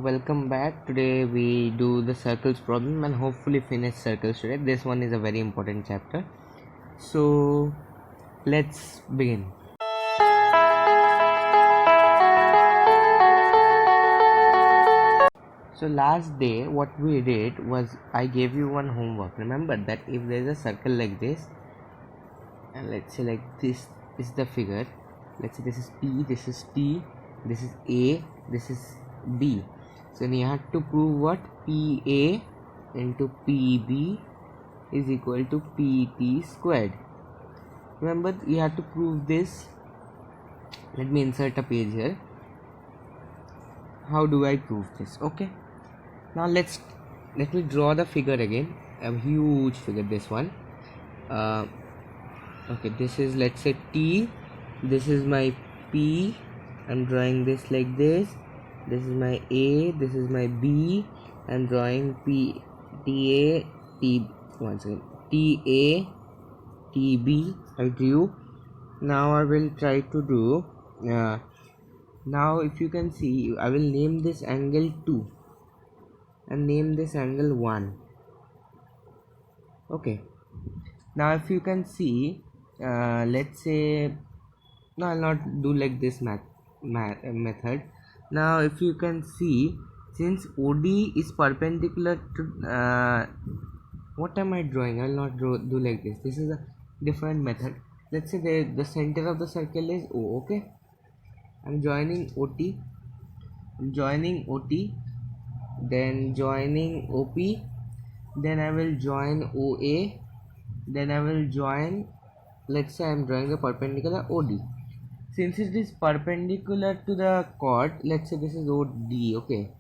welcome back. Today we do the circles problem and hopefully finish circles today. This one is a very important chapter. So let's begin. So last day what we did was I gave you one homework. Remember that if there is a circle like this, and let's say like this is the figure. Let's say this is P, this is T, this is A, this is B. So you have to prove what? PA into PB is equal to PT squared. Remember, you have to prove this. Let me insert a page here. How do I prove this? Okay. Now let me draw the figure again. A huge figure. This one. Okay. This is, let's say, T. This is my P. I'm drawing this like this. This is my A. This is my B. I'm drawing P. T A. T. Once again. T A. T B. I drew. Now I will try to do. Now if you can see, I will name this angle 2 and name this angle 1. Okay. Now if you can see, let's say, no, I'll not do like this method. Now if you can see, since OD is perpendicular to what am I drawing? I will not do like this. This is a different method. Let's say the center of the circle is O. Okay, I'm joining OT, then joining OP, then I will join OA, then I will join, let's say I'm drawing a perpendicular OD. Since it is perpendicular to the chord, let's say this is OD. Okay,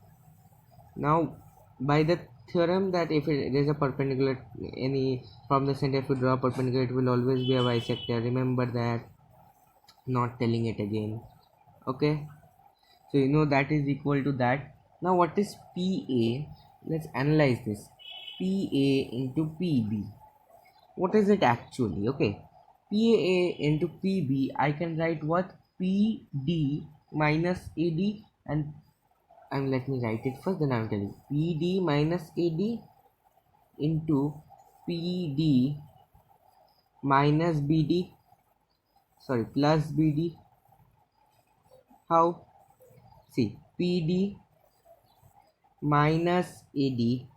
now by the theorem that if it is a perpendicular, any from the center, if you draw a perpendicular, it will always be a bisector. Remember that, not telling it again. Okay, so you know that is equal to that. Now what is PA? Let's analyze this. PA into PB, what is it actually? Okay, PA into PB, I can write what? PD minus AD, and let me write it first, then I will tell you. PD minus AD into PD minus BD, sorry, plus BD. How? See, PD minus AD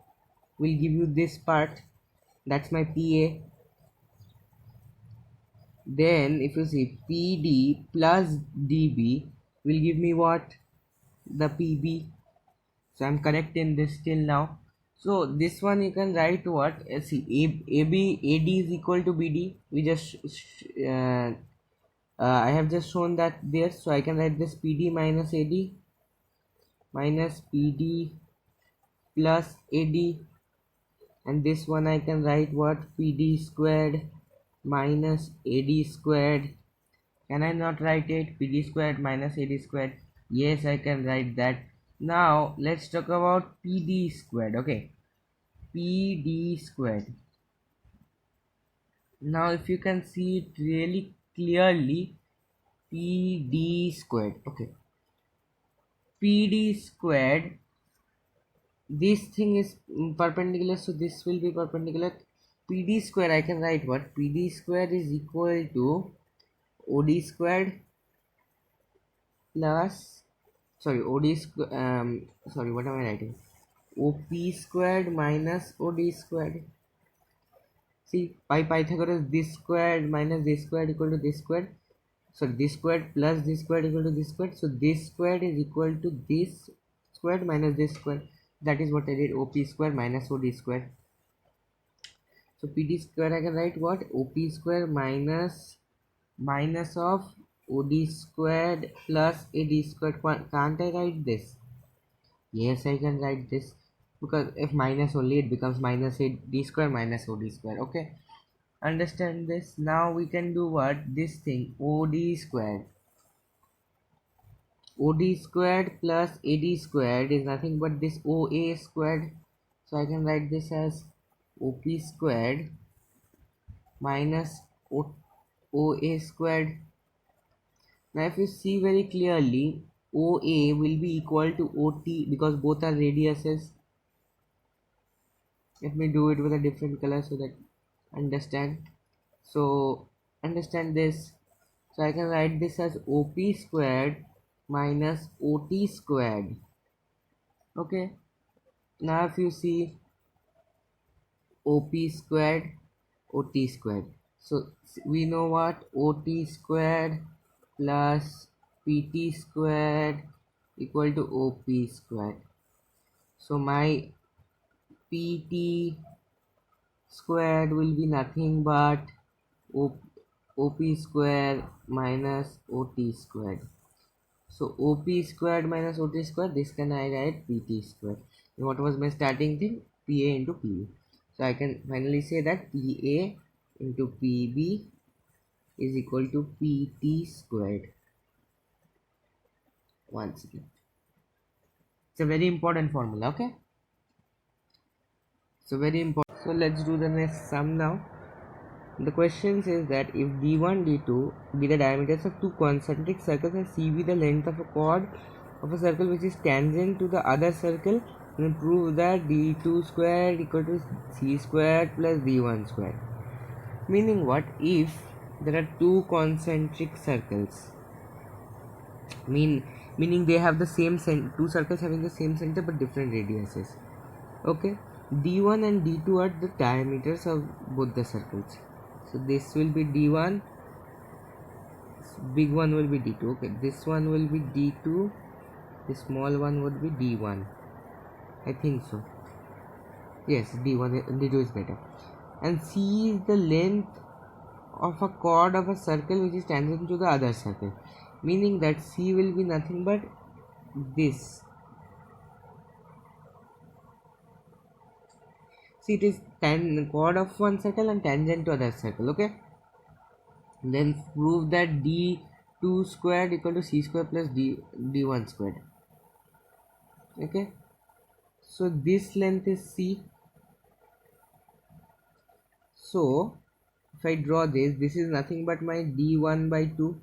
will give you this part, that's my PA. Then if you see, PD plus DB will give me what? The PB. So I'm correct in this till now. So this one you can write what? See, AD is equal to BD. We just I have just shown that there, so I can write this PD minus AD minus PD plus AD, and this one I can write what? PD squared minus AD squared. Can I not write it? PD squared minus AD squared. Yes, I can write that. Now let's talk about PD squared. Okay, PD squared. Now if you can see it really clearly, PD squared. Okay, PD squared, this thing is perpendicular, so this will be perpendicular. PD square, I can write what? PD square is equal to OD squared plus, sorry, sorry, what am I writing? OP squared minus OD squared. See, by Pythagoras, this squared minus this squared equal to this squared. So this squared plus this squared equal to this squared. So this squared is equal to this squared minus this squared. That is what I did. OP square minus OD square. So PD square, I can write what? OP square minus of OD squared plus AD squared. Can't I write this? Yes, I can write this, because if minus only, it becomes minus AD square minus OD square. Okay, understand this. Now we can do what? This thing, OD squared. OD squared plus AD squared is nothing but this OA squared. So I can write this as OP squared minus OA squared. Now if you see very clearly, OA will be equal to OT because both are radiuses. Let me do it with a different color so that understand. So understand this. So I can write this as OP squared minus OT squared. Okay. Now if you see OP squared, OT squared. So we know what OT squared plus PT squared equal to OP squared. So my PT squared will be nothing but OP squared minus OT squared. So OP squared minus OT squared, this can I write PT squared. And what was my starting thing? PA into PB. So I can finally say that PA into PB is equal to PT squared. Once again, it's a very important formula. Okay, so very important. So let's do the next sum now. The question says that if d1 d2 be the diameters of two concentric circles and c be the length of a chord of a circle which is tangent to the other circle, then prove that d2 squared equal to c squared plus d1 squared. Meaning what? If there are two concentric circles, meaning they have the same two circles having the same center but different radiuses. Okay, d1 and d2 are the diameters of both the circles. So this will be d1, big one will be d2. Okay, this one will be d2, the small one would be d1. I think so. Yes, d1, d2 is better. And c is the length of a chord of a circle which is tangent to the other circle, meaning that c will be nothing but this. See, it is chord of one circle and tangent to other circle. Okay, then prove that d2 squared equal to c squared plus d1 squared. Okay, so this length is c. So if I draw this is nothing but my d1 by 2.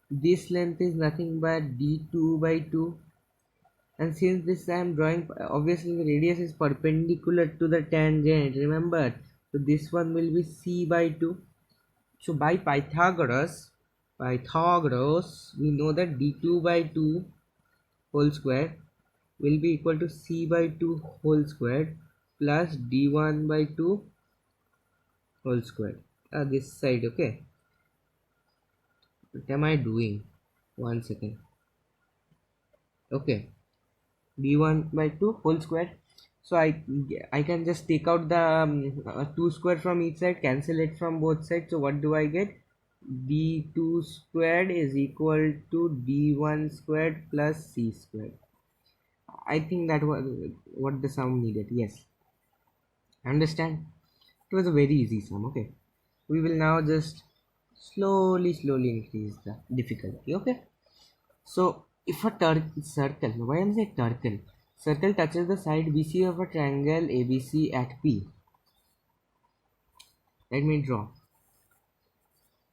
This length is nothing but d2 by 2. And since this I am drawing, obviously the radius is perpendicular to the tangent, remember. So this one will be c by 2. So by Pythagoras, we know that d2 by 2 whole square will be equal to c by 2 whole squared plus d1 by 2 whole squared. This side. Okay, what am I doing? 1 second. Okay, d1 by 2 whole squared. So I can just take out the 2 square from each side, cancel it from both sides. So what do I get? d2 squared is equal to d1 squared plus c squared. I think that was what the sum needed. Yes, understand? It was a very easy sum. Okay, we will now just slowly increase the difficulty. Okay, so if a circle, why am I saying circle? Circle touches the side BC of a triangle ABC at P. Let me draw.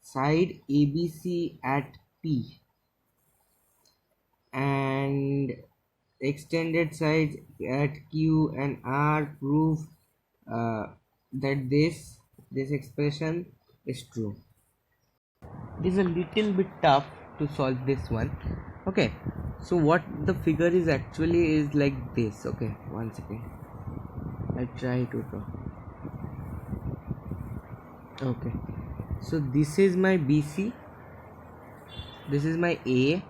Side ABC at P and extended sides at Q and R prove that this expression is true. It is a little bit tough to solve this one. Okay, so what the figure is actually is like this. Okay, 1 second, I try to draw. Okay, so this is my BC, this is my A,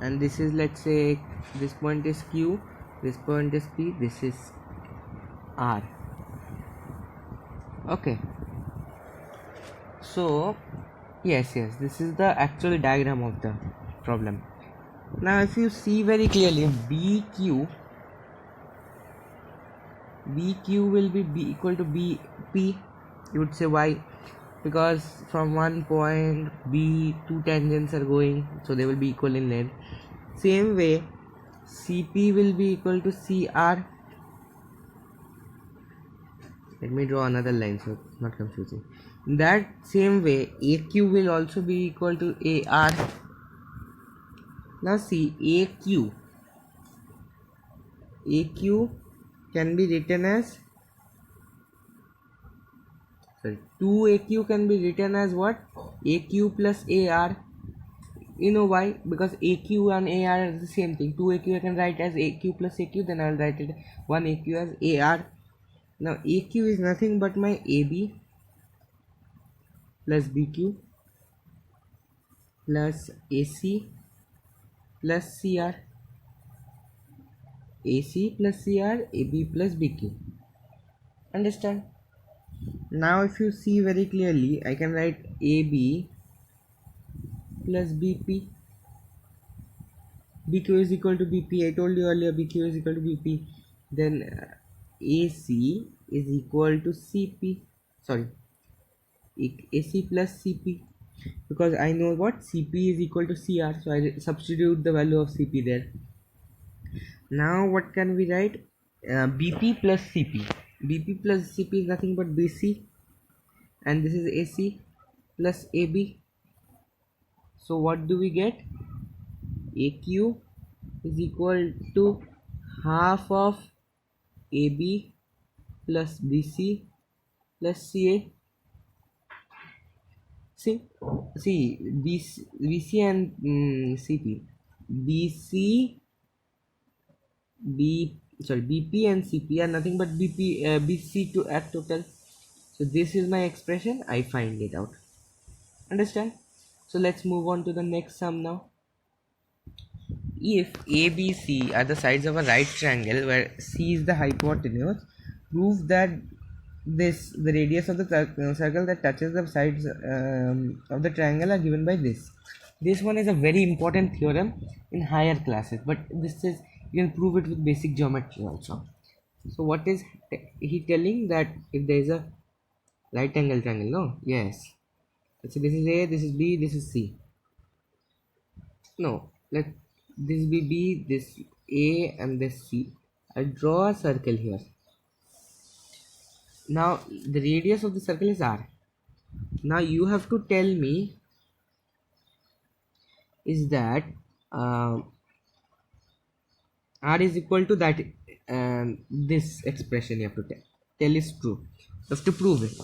and this is, let's say, this point is Q, this point is P, this is R. Okay, so yes, this is the actual diagram of the problem. Now if you see very clearly, BQ will be B equal to BP. You would say why? Because from one point B two tangents are going, so they will be equal in length. Same way CP will be equal to CR. Let me draw another line so it's not confusing. In that same way AQ will also be equal to AR. Now see AQ can be written as, sorry, 2AQ can be written as what? AQ plus AR. You know why? Because AQ and AR are the same thing. 2AQ I can write as AQ plus AQ, then I'll write it 1AQ as AR. Now AQ is nothing but my AB plus BQ plus AC plus CR. AC plus CR, AB plus BQ. Understand? Now if you see very clearly, I can write AB plus BP. BQ is equal to BP. I told you earlier BQ is equal to BP. Then AC is equal to CP. Sorry, AC plus CP. Because I know what CP is equal to CR, so I substitute the value of CP there. Now what can we write? BP plus CP. BP plus CP is nothing but BC, and this is AC plus AB. So what do we get? AQ is equal to half of AB plus BC plus CA. See BC and CP. BP and CP are nothing but BC to add total. So this is my expression. I find it out. Understand? So let's move on to the next sum now. If ABC are the sides of a right triangle where C is the hypotenuse, prove that the radius of the circle that touches the sides of the triangle are given by this. This one is a very important theorem in higher classes, but this is, you can prove it with basic geometry also. So what is he telling? That if there is a right angle triangle, no? Yes. So this is A, this is B, this is C. No, let this be B, this A, and this C. I draw a circle here. Now the radius of the circle is R. Now you have to tell me is that R is equal to that, this expression you have to tell is true. You have to prove it.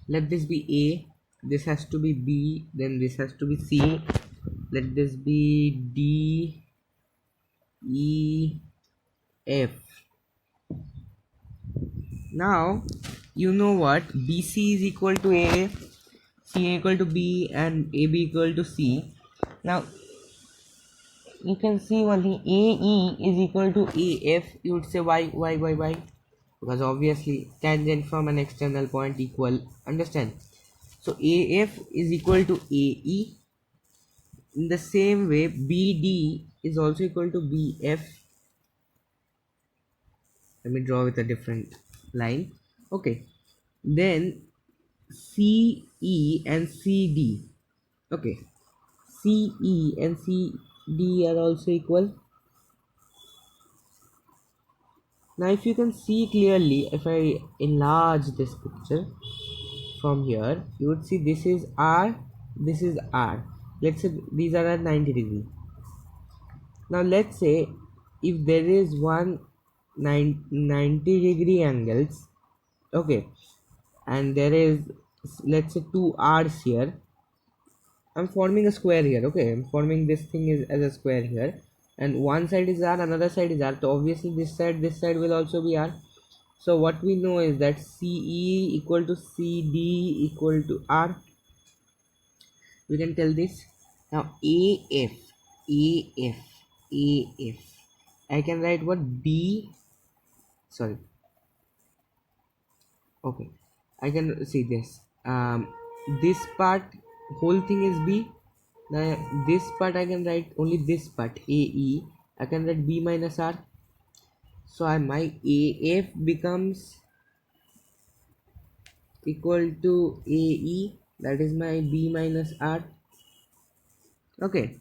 Let this be A, this has to be B, then this has to be C. Let this be D, E, F. Now you know what? BC is equal to A, C equal to B, and AB equal to C. Now you can see one thing, AE is equal to AF. You would say why? Because obviously tangent from an external point equal. Understand? So AF is equal to AE. In the same way, BD is also equal to BF. Let me draw with a different line. Okay, then CE and CD. Okay, CE and CD are also equal. Now if you can see clearly, if I enlarge this picture from here, you would see this is R, this is R. Let's say these are at 90 degree. Now let's say if there is one 90 degree angles, okay, and there is, let's say, two R's here. I'm forming a square here. Okay, I'm forming this thing as a square here, and one side is R, another side is R. So obviously this side will also be R. So what we know is that CE equal to CD equal to R. We can tell this. Now AF, I can write what? B, sorry, okay, I can see this. This part, whole thing is B. Now this part I can write only this part, AE. I can write B minus R. So my AF becomes equal to AE, that is my B minus R. Okay,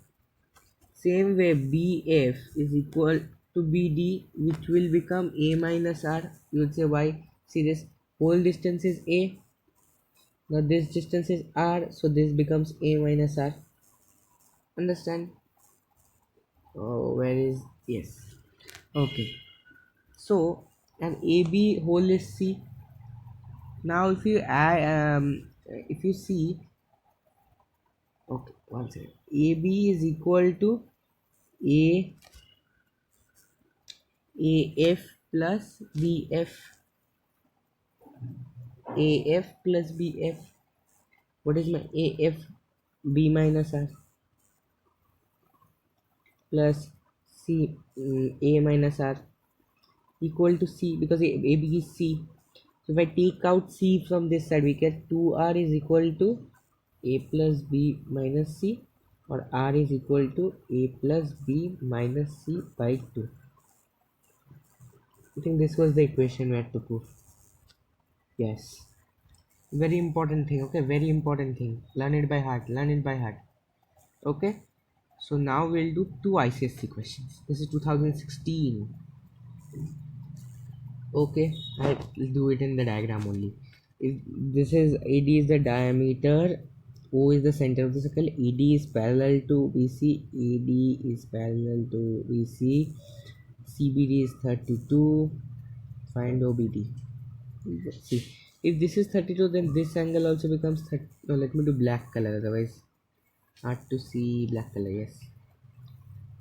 same way BF is equal to BD, which will become A minus R. You would say why? See, this whole distance is A. Now this distance is R, so this becomes A minus R. Understand? Oh, where is, yes. Okay, so an AB whole is C. Now if you add if you see, okay, one second, AB is equal to A AF plus BF, AF plus BF. What is my AF? B minus R plus C, A minus R equal to C, because AB is C. So if I take out C from this side, we get 2R is equal to A plus B minus C, or R is equal to A plus B minus C by 2. I think this was the equation we had to prove. Yes. Very important thing, okay? Very important thing. Learn it by heart. Learn it by heart. Okay? So now we'll do two ICSE questions. This is 2016. Okay, I'll do it in the diagram only. If this is AD is the diameter, O is the center of the circle, ED is parallel to BC, AD is parallel to BC, CBD is 32, find OBD. See, if this is 32, then this angle also becomes 30. No, let me do black color, otherwise hard to see black color. Yes,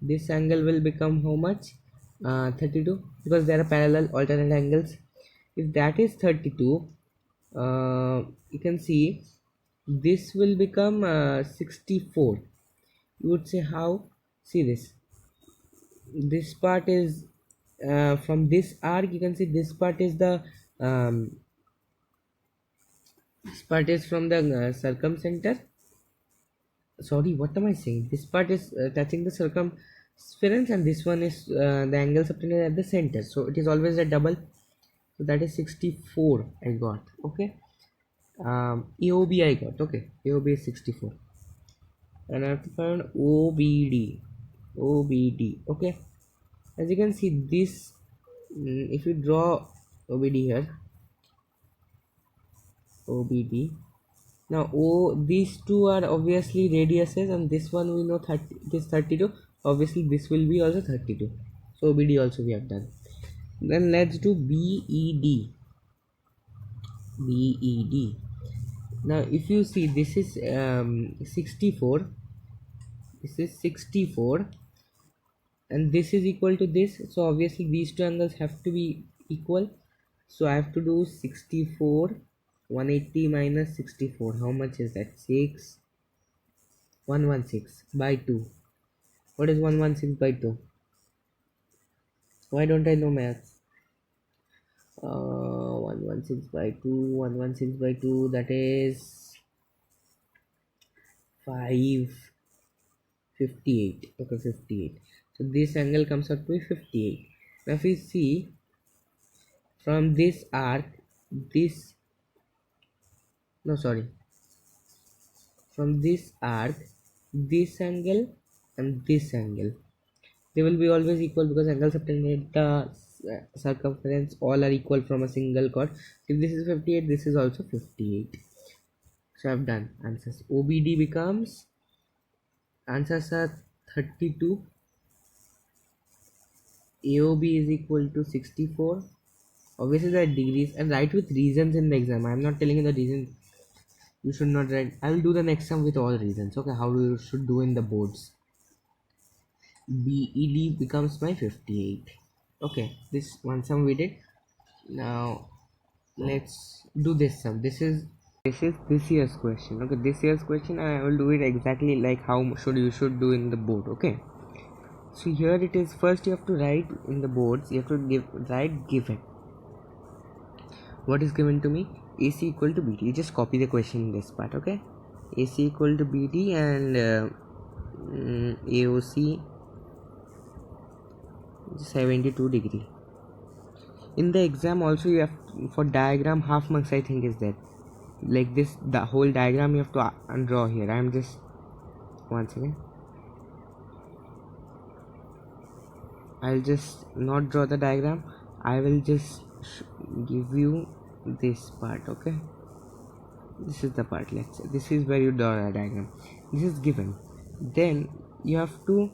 this angle will become how much? 32, because there are parallel alternate angles. If that is 32, you can see this will become 64. You would say how? See this part is from this arc, you can see this part is the this part is from the circumcenter. Sorry, what am I saying? This part is touching the circumference, and this one is the angle subtended at the center, so it is always a double. So that is 64 I got. Okay, AOB I got. Okay, AOB is 64, and I have to find OBD. OBD. Okay, as you can see this, if you draw OBD here, OBD. Now these two are obviously radiuses, and this one we know 30, it is 32. Obviously this will be also 32. So OBD also we have done. Then let's do BED. BED. Now if you see, this is 64. This is 64, and this is equal to this. So obviously these two angles have to be equal. So I have to do 64. 180 minus 64. How much is that? 6. 116 by 2. What is 116 by 2? Why don't I know maths? 116 by 2. 116 by 2. That is 558. Okay, 58. So this angle comes out to be 58. Now if we see from this arc, this, no, sorry, from this arc, this angle and this angle, they will be always equal, because angles subtended the circumference all are equal from a single chord. If this is 58, this is also 58. So I've done answers. OBD becomes, answers are 32, AOB is equal to 64. Obviously there are degrees, and write with reasons in the exam. I'm not telling you the reason you should not write. I'll do the next sum with all reasons. Okay, how you should do in the boards. BED becomes my 58. Okay, this one sum we did. Now let's do this sum. This is this year's question. Okay, this year's question, I will do it exactly like how you should do in the board. Okay, so here it is. First you have to write in the boards, you have to write given. What is given to me? AC equal to BD. You just copy the question in this part. Okay, AC equal to BD, and AOC 72 degree. In the exam also you have, for diagram, half marks I think is there. Like this, the whole diagram you have to draw here. I am just, one second, I'll just not draw the diagram. I will just give you this part. Okay, this is the part. Let's say this is where you draw a diagram. This is given. Then you have to,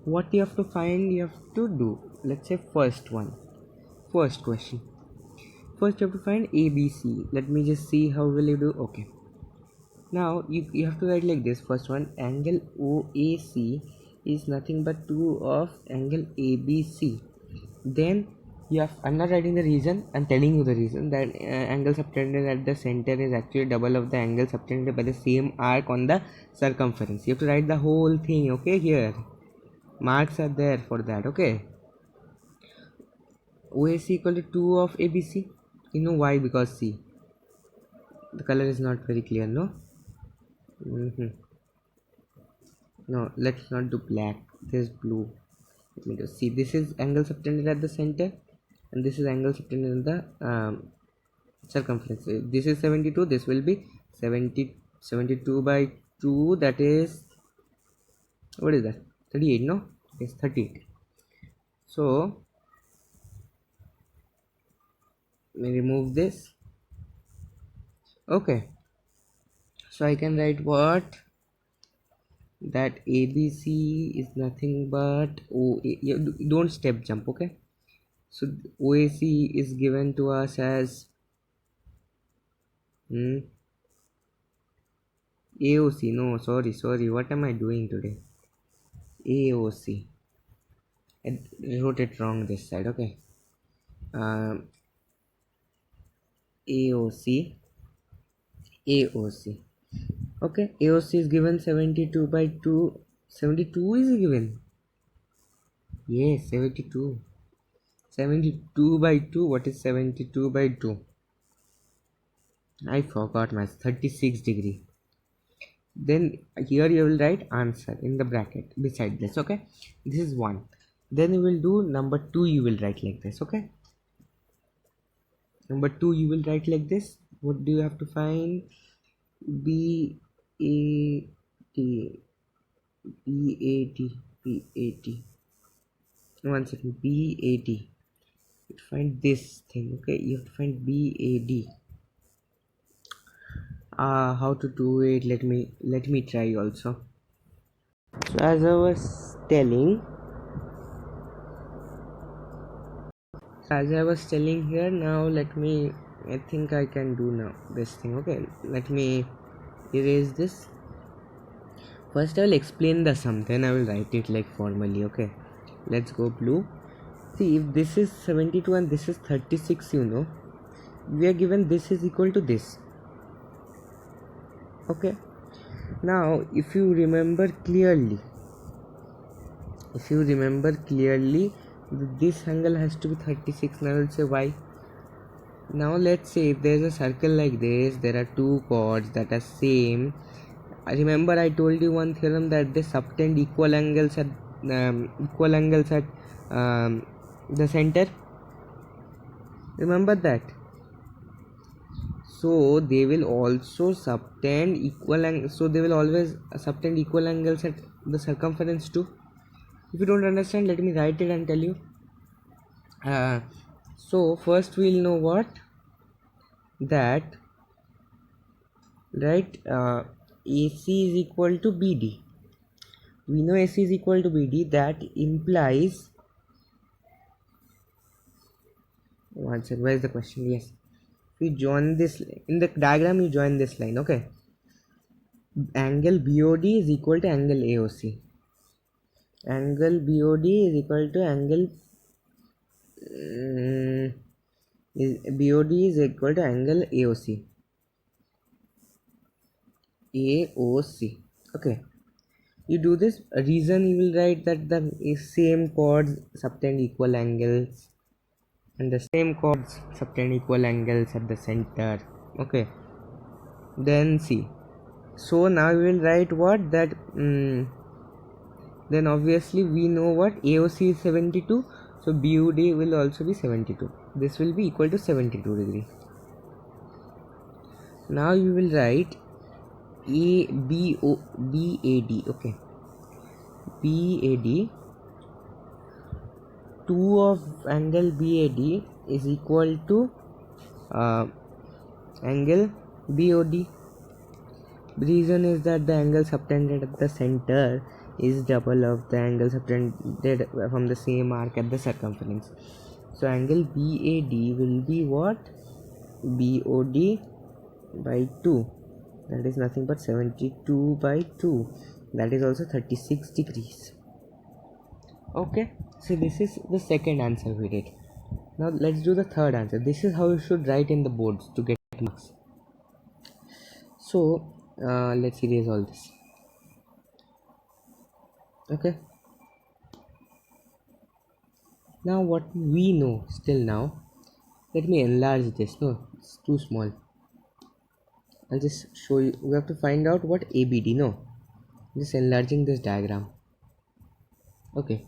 what you have to find, you have to do, let's say first question. First you have to find ABC. Let me just see how will you do. Okay, now you have to write like this. First one, angle OAC is nothing but 2 of angle ABC. Then you have, I'm not writing the reason, I'm telling you the reason, that angle subtended at the center is actually double of the angle subtended by the same arc on the circumference. You have to write the whole thing. Okay, here marks are there for that. Okay, OAC equal to 2 of ABC. You know why? Because see, the color is not very clear, no? No, let's not do black, this is blue. Let me just see, this is angle subtended at the center and this is angle subtended in the circumference. This is 72, this will be 72 by 2, that is, what is that, 38, no? Yes, 38. So we remove this. Okay, so I can write what, that ABC is nothing but OA. Don't step jump. Okay, so OAC is given to us as AOC. No, sorry, what am I doing today? AOC. I wrote it wrong this side. Okay, AOC. Okay, AOC is given 72 by 2. 72 is given. Yes, 72. 72 by 2. What is 72 by 2? I forgot my 36 degree. Then here you will write answer in the bracket beside this. Okay, this is 1. Then you will do number 2, you will write like this. Okay, number 2 you will write like this. What do you have to find? BAT. One second, BAT. You find this thing. Okay, you have to find BAD. How to do it? Let me try also. So as I was telling here, now let me, I think I can do now this thing. Okay, let me erase this. First I will explain the sum, then I will write it like formally. Okay, let's go blue. See, if this is 72 and this is 36, you know, we are given this is equal to this. Okay, now if you remember clearly, this angle has to be 36. Now I will say why. Now let's say if there is a circle like this, there are two chords that are same. Remember I told you one theorem that they subtend equal angles at the center. Remember that. So they will also subtend equal angles. So they will always subtend equal angles at the circumference too. If you don't understand, let me write it and tell you. So first we'll know what, that, right, AC is equal to BD. We know AC is equal to BD. That implies, one second, where is the question? Yes, we join this in the diagram, you join this line. Okay, angle BOD is equal to angle AOC. Angle BOD is equal to angle BOD is equal to angle AOC. Okay, you do this reason, you will write that the same chords subtend equal angles and the same chords subtend equal angles at the center. Okay, then see, so now we will write what, that then obviously we know what, AOC is 72, so BOD will also be 72. This will be equal to 72 degree. Now you will write BAD. Okay, BAD, 2 of angle BAD is equal to angle BOD. The reason is that the angle subtended at the center is double of the angle subtended from the same arc at the circumference. So angle BAD will be what? BOD by 2, that is nothing but 72 by 2, that is also 36 degrees. Okay, so this is the second answer we did. Now let's do the third answer. This is how you should write in the boards to get marks. So let's erase all this. Okay, now what we know still now, let me enlarge this. No, it's too small. I'll just show you. We have to find out what ABD. No, just enlarging this diagram. Okay,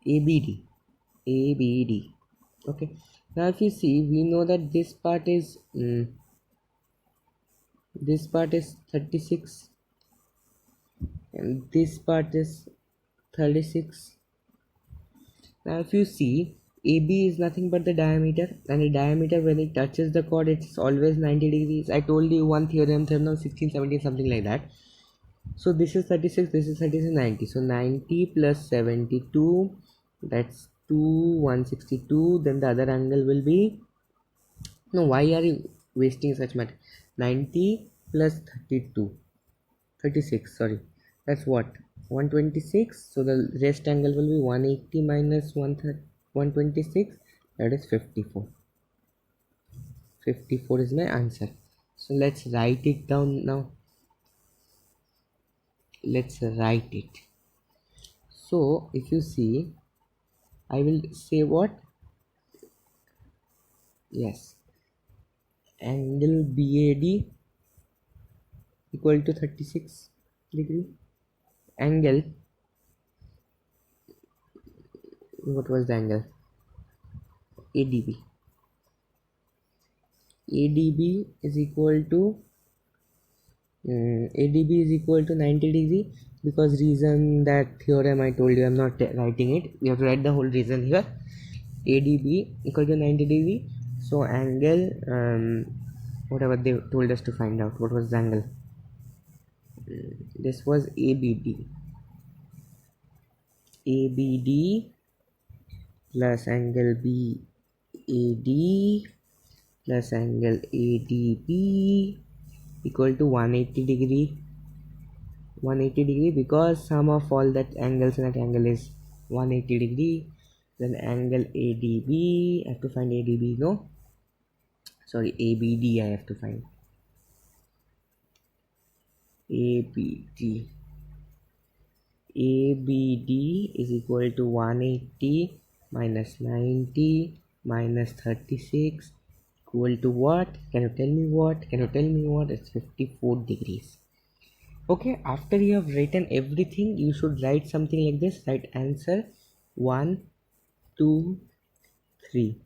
ABD. Okay, now if you see, we know that this part is 36 and this part is 36. Now if you see, AB is nothing but the diameter, and the diameter when it touches the chord it's always 90 degrees. I told you one theorem 16, 17, something like that. So this is 36, this is 36, 90. So 90 plus 72, that's 162. Then the other angle will be, no, why are you wasting such much? 90 plus 36, sorry, that's what, 126. So the rest angle will be 180 minus 126, that is 54. 54 is my answer. So let's write it down now. Let's write it. So if you see, I will say what? Yes, angle BAD equal to 36 degree. Angle, what was the angle? ADB. ADB is equal to 90 degree, because reason that theorem I told you, I'm not writing it, you have to write the whole reason here. ADB equal to 90 degree. So angle, whatever they told us to find out, what was the angle? This was ABD plus angle BAD plus angle ADB equal to 180 degree. 180 degree, because sum of all that angles in that angle is 180 degree. Then angle ADB, I have to find ADB, no, sorry, ABD I have to find. ABD is equal to 180 minus 90 minus 36 equal to what? Can you tell me what? It's 54 degrees. Okay, after you have written everything, you should write something like this. Write answer 1, 2, 3.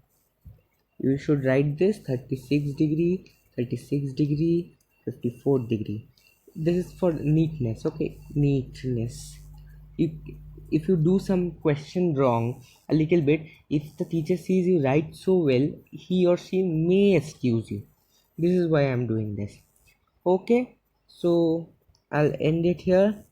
You should write this 36 degree, 54 degree. This is for neatness. Okay, neatness. If you do some question wrong a little bit, if the teacher sees you write so well, he or she may excuse you. This is why I'm doing this. Okay, so I'll end it here.